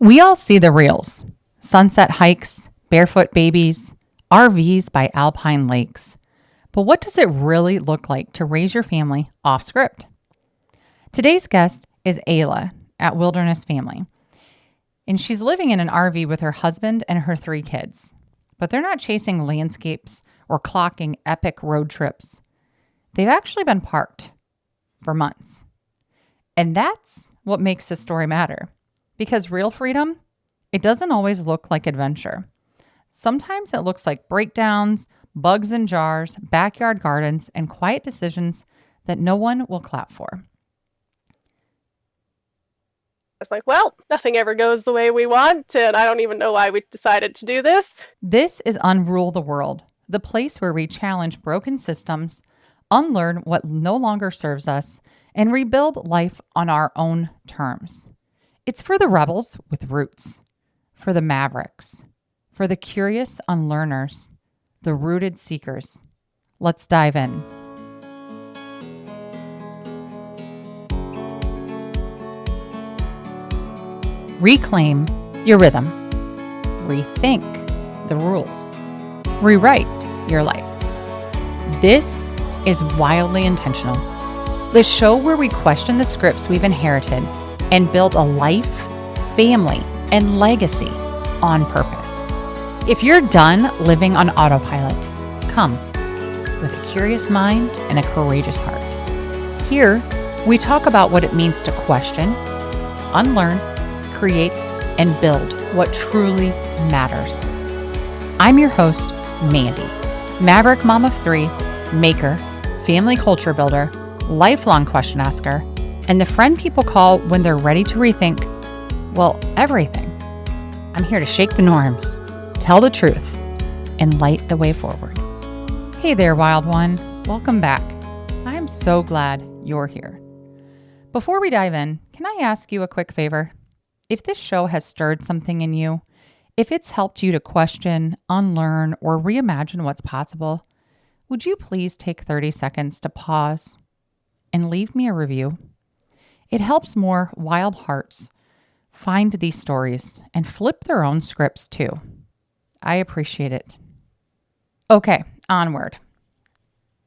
We all see the reels: sunset hikes, barefoot babies, RVs by alpine lakes. But what does it really look like to raise your family off script? Today's guest is Ayla at Wilderness Family, and she's living in an RV with her husband and her 3 kids. But they're not chasing landscapes or clocking epic road trips. They've actually been parked for months. And that's what makes this story matter. Because real freedom, it doesn't always look like adventure. Sometimes it looks like breakdowns, bugs in jars, backyard gardens, and quiet decisions that no one will clap for. It's like, well, nothing ever goes the way we want, and I don't even know why we decided to do this. This is Unrule the World, the place where we challenge broken systems, unlearn what no longer serves us, and rebuild life on our own terms. It's for the rebels with roots, for the mavericks, for the curious unlearners, the rooted seekers. Let's dive in. Reclaim your rhythm. Rethink the rules. Rewrite your life. This is Wildly Intentional, the show where we question the scripts we've inherited and build a life, family, and legacy on purpose. If you're done living on autopilot, come with a curious mind and a courageous heart. Here, we talk about what it means to question, unlearn, create, and build what truly matters. I'm your host, Mandy, maverick mom of 3, maker, family culture builder, lifelong question asker, and the friend people call when they're ready to rethink, well, everything. I'm here to shake the norms, tell the truth, and light the way forward. Hey there, wild one. Welcome back. I'm so glad you're here. Before we dive in, can I ask you a quick favor? If this show has stirred something in you, if it's helped you to question, unlearn, or reimagine what's possible, would you please take 30 seconds to pause and leave me a review? It helps more wild hearts find these stories and flip their own scripts too. I appreciate it. Okay, onward.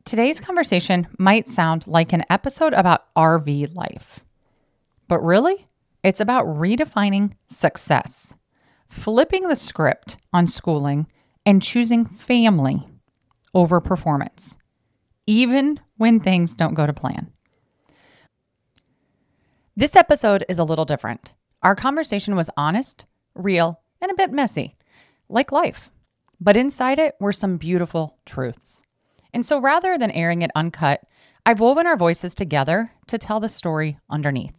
Today's conversation might sound like an episode about RV life, but really, it's about redefining success, flipping the script on schooling, and choosing family over performance, even when things don't go to plan. This episode is a little different. Our conversation was honest, real, and a bit messy, like life. But inside it were some beautiful truths. And so rather than airing it uncut, I've woven our voices together to tell the story underneath.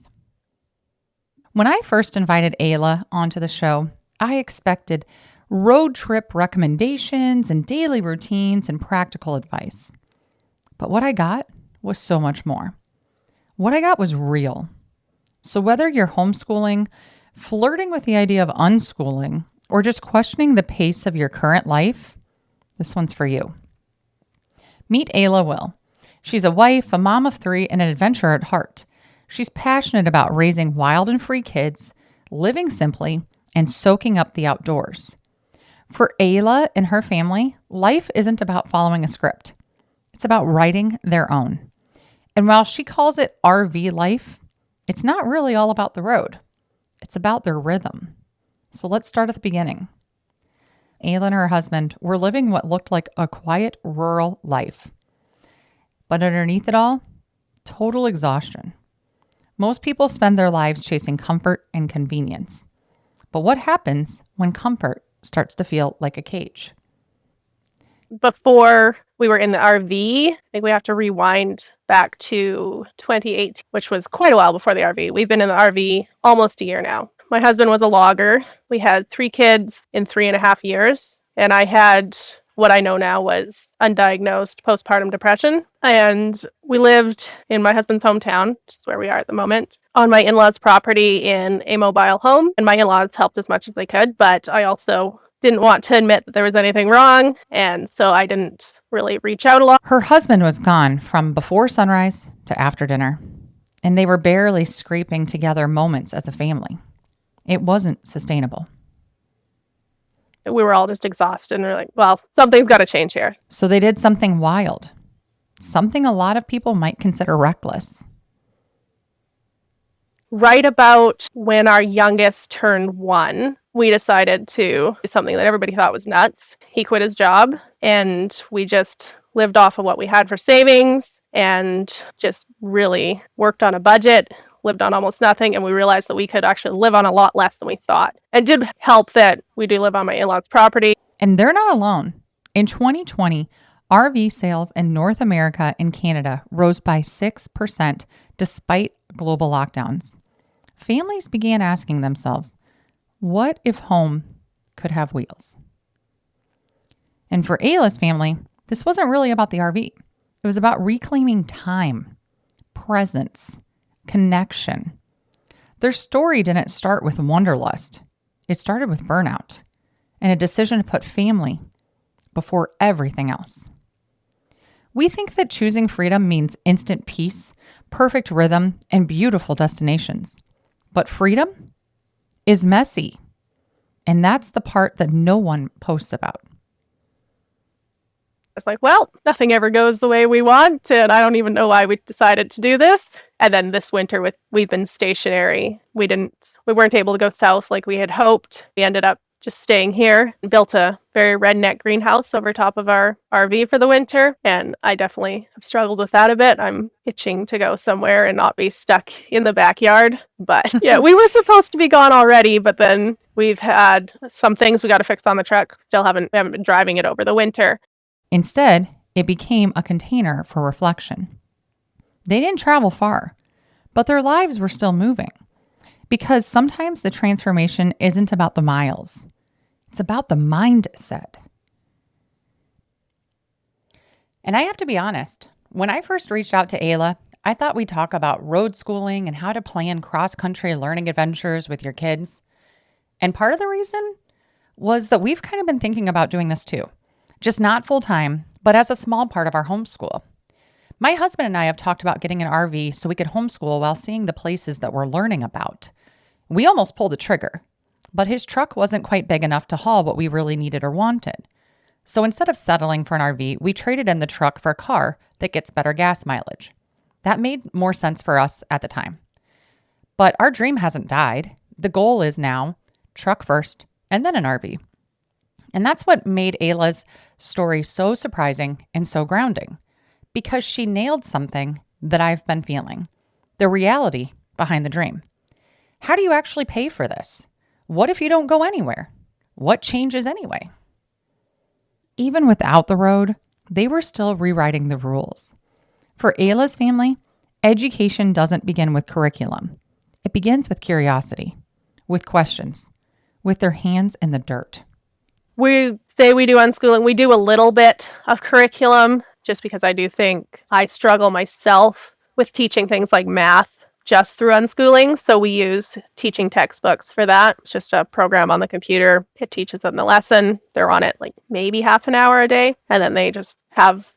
When I first invited Ayla onto the show, I expected road trip recommendations and daily routines and practical advice. But what I got was so much more. What I got was real. So whether you're homeschooling, flirting with the idea of unschooling, or just questioning the pace of your current life, this one's for you. Meet Ayla Will. She's a wife, a mom of 3, and an adventurer at heart. She's passionate about raising wild and free kids, living simply, and soaking up the outdoors. For Ayla and her family, life isn't about following a script. It's about writing their own. And while she calls it RV life, it's not really all about the road. It's about their rhythm. So let's start at the beginning. Ayla and her husband were living what looked like a quiet rural life. But underneath it all, total exhaustion. Most people spend their lives chasing comfort and convenience. But what happens when comfort starts to feel like a cage? Before we were in the RV, I think we have to rewind back to 2018, which was quite a while before the RV. We've been in the RV almost a year now. My husband was a logger. We had 3 kids in 3.5 years, and I had what I know now was undiagnosed postpartum depression. And we lived in my husband's hometown, which is where we are at the moment, on my in-laws' property in a mobile home. And my in-laws helped as much as they could, but I also didn't want to admit that there was anything wrong. And so I didn't really reach out a lot. Her husband was gone from before sunrise to after dinner, and they were barely scraping together moments as a family. It wasn't sustainable. We were all just exhausted and we're like, well, something's got to change here. So they did something wild, something a lot of people might consider reckless. Right about when our youngest turned 1, we decided to do something that everybody thought was nuts. He quit his job and we just lived off of what we had for savings and just really worked on a budget, lived on almost nothing, and we realized that we could actually live on a lot less than we thought. It did help that we do live on my in-laws' property. And they're not alone. In 2020, RV sales in North America and Canada rose by 6% despite global lockdowns. Families began asking themselves, what if home could have wheels? And for Ayla's family, this wasn't really about the RV. It was about reclaiming time, presence, connection. Their story didn't start with wanderlust. It started with burnout and a decision to put family before everything else. We think that choosing freedom means instant peace, perfect rhythm, and beautiful destinations. But freedom is messy. And that's the part that no one posts about. It's like, well, nothing ever goes the way we want, and I don't even know why we decided to do this. And then this winter, we've been stationary. We weren't able to go south like we had hoped. We ended up just staying here and built a very redneck greenhouse over top of our RV for the winter. And I definitely have struggled with that a bit. I'm itching to go somewhere and not be stuck in the backyard. But yeah, we were supposed to be gone already, but then we've had some things we got to fix on the truck. We haven't been driving it over the winter. Instead, it became a container for reflection. They didn't travel far, but their lives were still moving. Because sometimes the transformation isn't about the miles. It's about the mindset. And I have to be honest, when I first reached out to Ayla, I thought we'd talk about road schooling and how to plan cross-country learning adventures with your kids. And part of the reason was that we've kind of been thinking about doing this too. Just not full-time, but as a small part of our homeschool. My husband and I have talked about getting an RV so we could homeschool while seeing the places that we're learning about. We almost pulled the trigger, but his truck wasn't quite big enough to haul what we really needed or wanted. So instead of settling for an RV, we traded in the truck for a car that gets better gas mileage. That made more sense for us at the time. But our dream hasn't died. The goal is now truck first and then an RV. And that's what made Ayla's story so surprising and so grounding, because she nailed something that I've been feeling, the reality behind the dream. How do you actually pay for this? What if you don't go anywhere? What changes anyway? Even without the road, they were still rewriting the rules. For Ayla's family, education doesn't begin with curriculum. It begins with curiosity, with questions, with their hands in the dirt. We say we do unschooling. We do a little bit of curriculum just because I do think I struggle myself with teaching things like math just through unschooling. So we use teaching textbooks for that. It's just a program on the computer. It teaches them the lesson. They're on it like maybe half an hour a day. And then they just have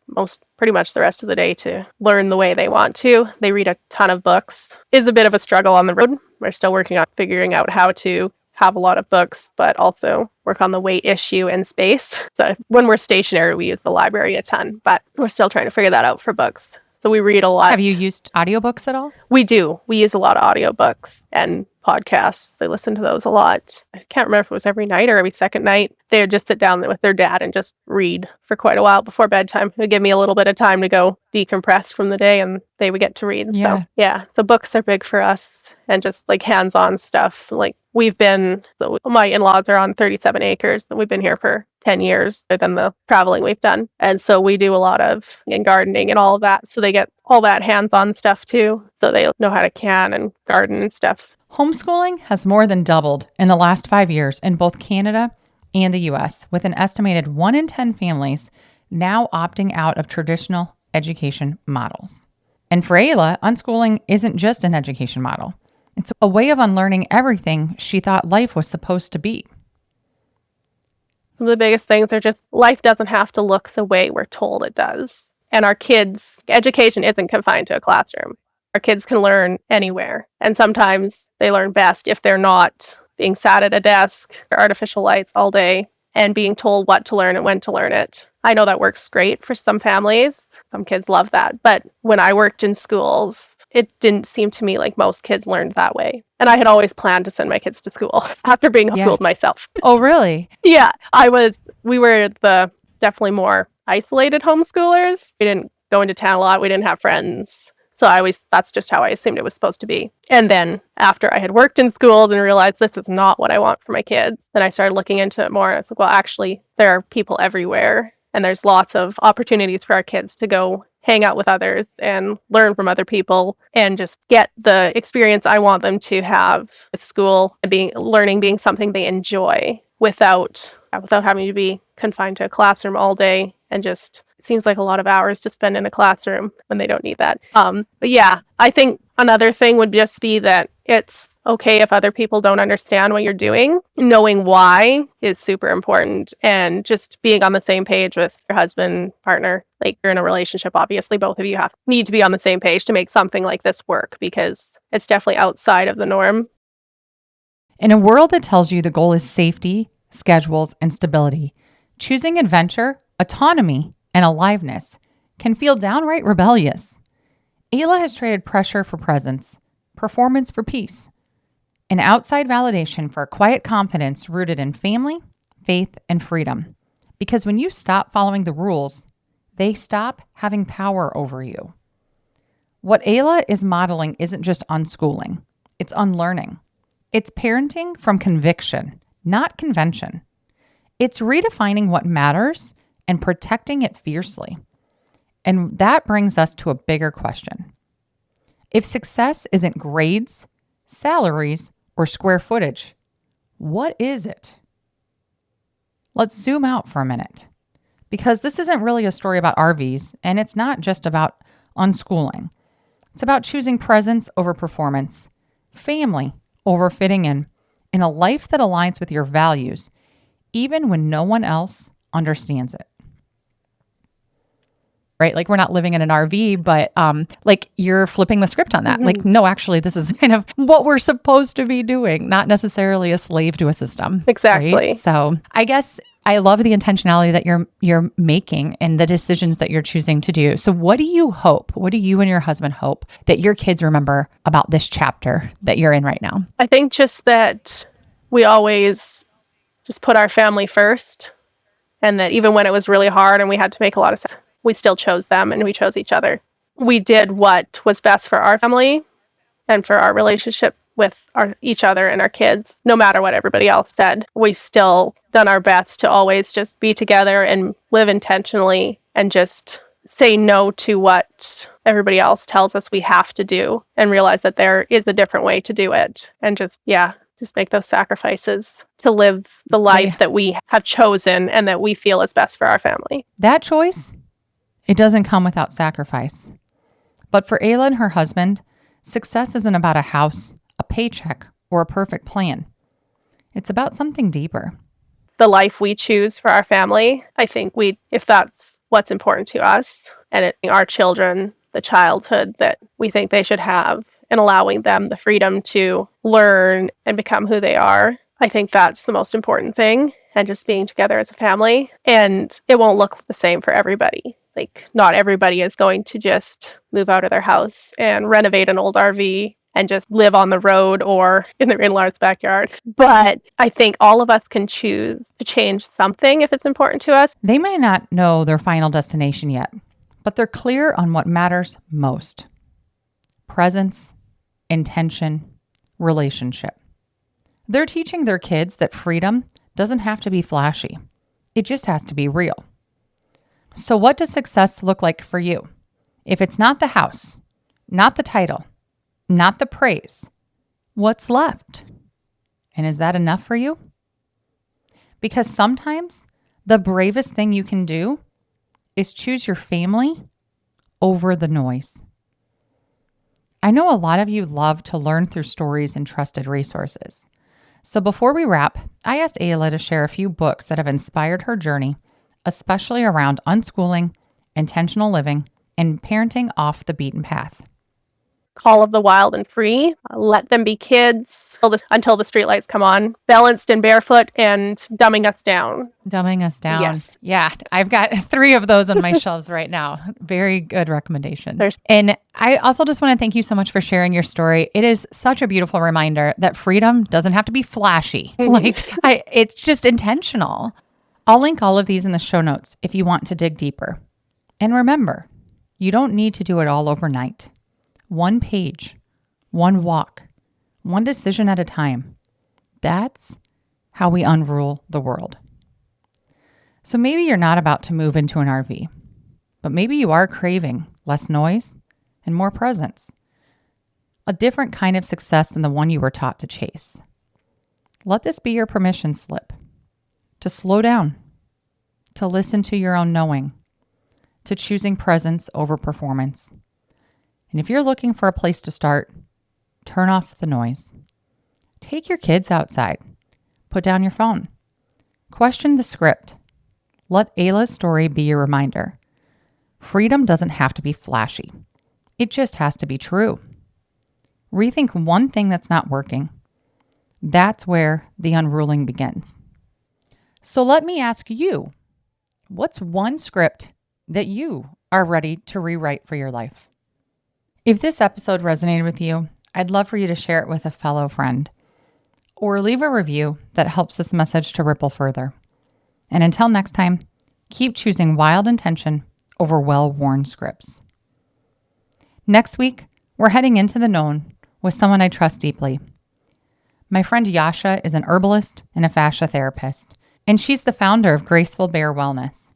pretty much the rest of the day to learn the way they want to. They read a ton of books. Is a bit of a struggle on the road. We're still working on figuring out how to have a lot of books, but also work on the weight issue and space. So when we're stationary, we use the library a ton, but we're still trying to figure that out for books. So we read a lot. Have you used audiobooks at all? We do. We use a lot of audiobooks and podcasts. They listen to those a lot. I can't remember if it was every night or every second night. They would just sit down with their dad and just read for quite a while before bedtime. It would give me a little bit of time to go decompress from the day and they would get to read. Yeah. So books are big for us and just like hands-on stuff. Like my in-laws are on 37 acres. We've been here for 10 years than the traveling we've done. And so we do a lot of gardening and all of that. So they get all that hands-on stuff too. So they know how to can and garden and stuff. Homeschooling has more than doubled in the last 5 years in both Canada and the US, with an estimated 1 in 10 families now opting out of traditional education models. And for Ayla, unschooling isn't just an education model. It's a way of unlearning everything she thought life was supposed to be. The biggest things are just life doesn't have to look the way we're told it does. And our kids' education isn't confined to a classroom. Our kids can learn anywhere. And sometimes they learn best if they're not being sat at a desk, artificial lights all day, and being told what to learn and when to learn it. I know that works great for some families. Some kids love that. But when I worked in schools, it didn't seem to me like most kids learned that way. And I had always planned to send my kids to school after being homeschooled myself. Oh, really? Yeah, we were the definitely more isolated homeschoolers. We didn't go into town a lot. We didn't have friends. So that's just how I assumed it was supposed to be. And then after I had worked in schools and realized this is not what I want for my kids, then I started looking into it more. And it's like, well, actually, there are people everywhere. And there's lots of opportunities for our kids to go hang out with others and learn from other people and just get the experience I want them to have at school and learning being something they enjoy without having to be confined to a classroom all day and just it seems like a lot of hours to spend in a classroom when they don't need that. But yeah, I think another thing would just be that it's okay if other people don't understand what you're doing. Knowing why is super important, and just being on the same page with your husband, partner. Like you're in a relationship, obviously both of you need to be on the same page to make something like this work, because it's definitely outside of the norm. In a world that tells you the goal is safety, schedules, and stability, choosing adventure, autonomy, and aliveness can feel downright rebellious. Ayla has traded pressure for presence, performance for peace, and outside validation for a quiet confidence rooted in family, faith, and freedom. Because when you stop following the rules, they stop having power over you. What Ayla is modeling isn't just unschooling, it's unlearning. It's parenting from conviction, not convention. It's redefining what matters and protecting it fiercely. And that brings us to a bigger question. If success isn't grades, salaries, or square footage, what is it? Let's zoom out for a minute, because this isn't really a story about RVs, and it's not just about unschooling. It's about choosing presence over performance, family over fitting in a life that aligns with your values, even when no one else understands it. Right? Like we're not living in an RV, but like you're flipping the script on that. Mm-hmm. Like, no, actually, this is kind of what we're supposed to be doing, not necessarily a slave to a system. Exactly. Right? So I guess I love the intentionality that you're making and the decisions that you're choosing to do. So what do you and your husband hope that your kids remember about this chapter that you're in right now? I think just that we always just put our family first, and that even when it was really hard and we had to make a lot of sense, we still chose them and we chose each other. We did what was best for our family and for our relationship with each other and our kids, no matter what everybody else said. We still done our best to always just be together and live intentionally and just say no to what everybody else tells us we have to do and realize that there is a different way to do it. And just make those sacrifices to live the life that we have chosen and that we feel is best for our family. That choice, it doesn't come without sacrifice. But for Ayla and her husband, success isn't about a house, a paycheck, or a perfect plan. It's about something deeper. The life we choose for our family, I think if that's what's important to us, and our children, the childhood that we think they should have, and allowing them the freedom to learn and become who they are, I think that's the most important thing, and just being together as a family. And it won't look the same for everybody. Like, not everybody is going to just move out of their house and renovate an old RV and just live on the road or in their in-laws' backyard. But I think all of us can choose to change something if it's important to us. They may not know their final destination yet, but they're clear on what matters most. Presence, intention, relationship. They're teaching their kids that freedom doesn't have to be flashy. It just has to be real. So what does success look like for you? If it's not the house, not the title, not the praise, what's left? And is that enough for you? Because sometimes the bravest thing you can do is choose your family over the noise. I know a lot of you love to learn through stories and trusted resources. So before we wrap, I asked Ayla to share a few books that have inspired her journey, especially around unschooling, intentional living, and parenting off the beaten path. Call of the Wild and Free, Let Them Be Kids, until the streetlights come on, balanced and barefoot and dumbing us down. Dumbing us down. Yes. Yeah. I've got 3 of those on my shelves right now. Very good recommendation. And I also just want to thank you so much for sharing your story. It is such a beautiful reminder that freedom doesn't have to be flashy. It's just intentional. I'll link all of these in the show notes if you want to dig deeper. And remember, you don't need to do it all overnight. 1 page, 1 walk, 1 decision at a time. That's how we unrule the world. So maybe you're not about to move into an RV, but maybe you are craving less noise and more presence. A different kind of success than the one you were taught to chase. Let this be your permission slip to slow down, to listen to your own knowing, to choosing presence over performance. And if you're looking for a place to start, turn off the noise. Take your kids outside. Put down your phone. Question the script. Let Ayla's story be your reminder. Freedom doesn't have to be flashy. It just has to be true. Rethink one thing that's not working. That's where the unruling begins. So let me ask you, what's one script that you are ready to rewrite for your life? If this episode resonated with you, I'd love for you to share it with a fellow friend or leave a review that helps this message to ripple further. And until next time, keep choosing wild intention over well-worn scripts. Next week, we're heading into the known with someone I trust deeply. My friend Yasha is an herbalist and a fascia therapist, and she's the founder of Graceful Bear Wellness.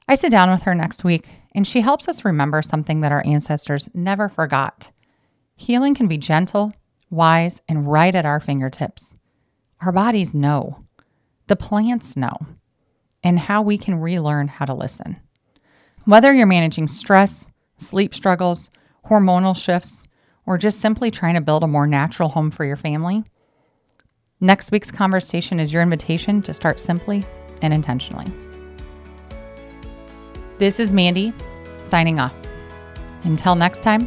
I sit down with her next week, and she helps us remember something that our ancestors never forgot. Healing can be gentle, wise, and right at our fingertips. Our bodies know. The plants know. And how we can relearn how to listen. Whether you're managing stress, sleep struggles, hormonal shifts, or just simply trying to build a more natural home for your family, next week's conversation is your invitation to start simply and intentionally. This is Mandy, signing off. Until next time,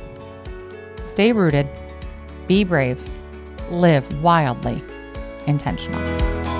stay rooted, be brave, live wildly intentional.